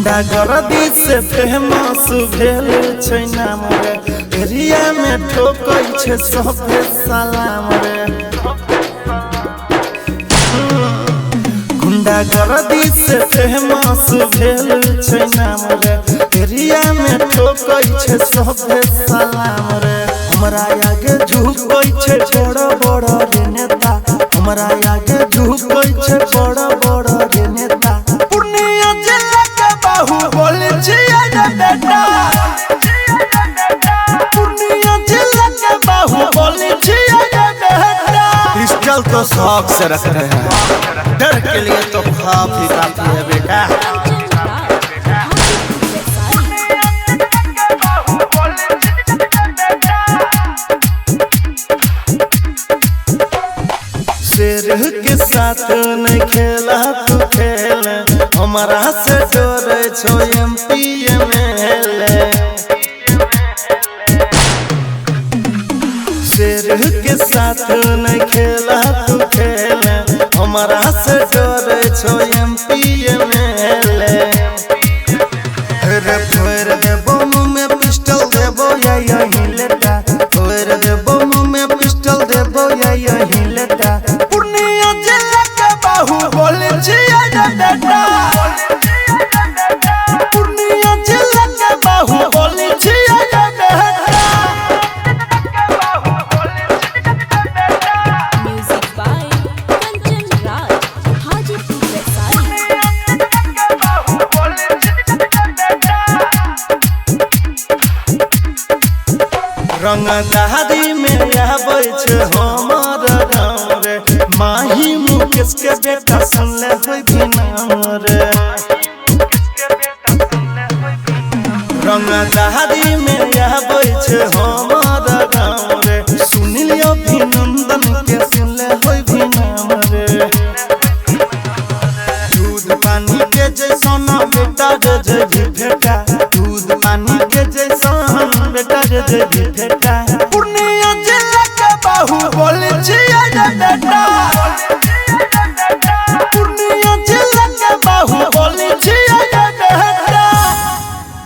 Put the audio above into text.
गुंडागर्दी से फेमस भेल छै नाम रे, एरिया में ठोकै छै सबे सलाम रे। गुंडागर्दी से फेमस भेल छै नाम रे, एरिया में ठोकै छै सबे सलाम रे। हमरा आगे झुकै छै बड़ बड़ रे नेता, हमरा आगे झुकै छै बड़ बड़ रे नेता। पूर्णिया जिला के बाहुबली छियै रे बेटा, पूर्णिया जिला के बाहुबली छियै रे बेटा। पिस्टल तो शौक से रखते हैं, डर के लिए तो काफी काफी है बेटा। शेर के साथ नहीं खेला तू खेल, हमारा से डरे छो MP MLA। शेर के साथ नहीं खेला तू खेल, हमारा से डरे छो MP MLA। रे फोड़ देबो मुँह में पिस्टल देबो या यहीं लेटा, फोड़ देबो मुँह में पिस्टल देबो या यहीं लेटा। पूर्णिया जिला के बाहुबली छियै रे बेटा, पूर्णिया जिला के बाहुबली छियै रे बेटा। Music by Kanchan Raj, Hajipur Vaisali। रंगदारी में आबै छै हमर गाँव रे, माही मुकेश के बेटा सुनले होय भी नाम रे। रंगदारी में आबै छै हमर गाँव रे, सुनिलियो अभिनंदन के सुनले होय भी नाम रे। दूध पानी के जैसन बेटा रे भी भेटा, दूध पानी के जैसन बेटा रे भी भेटा।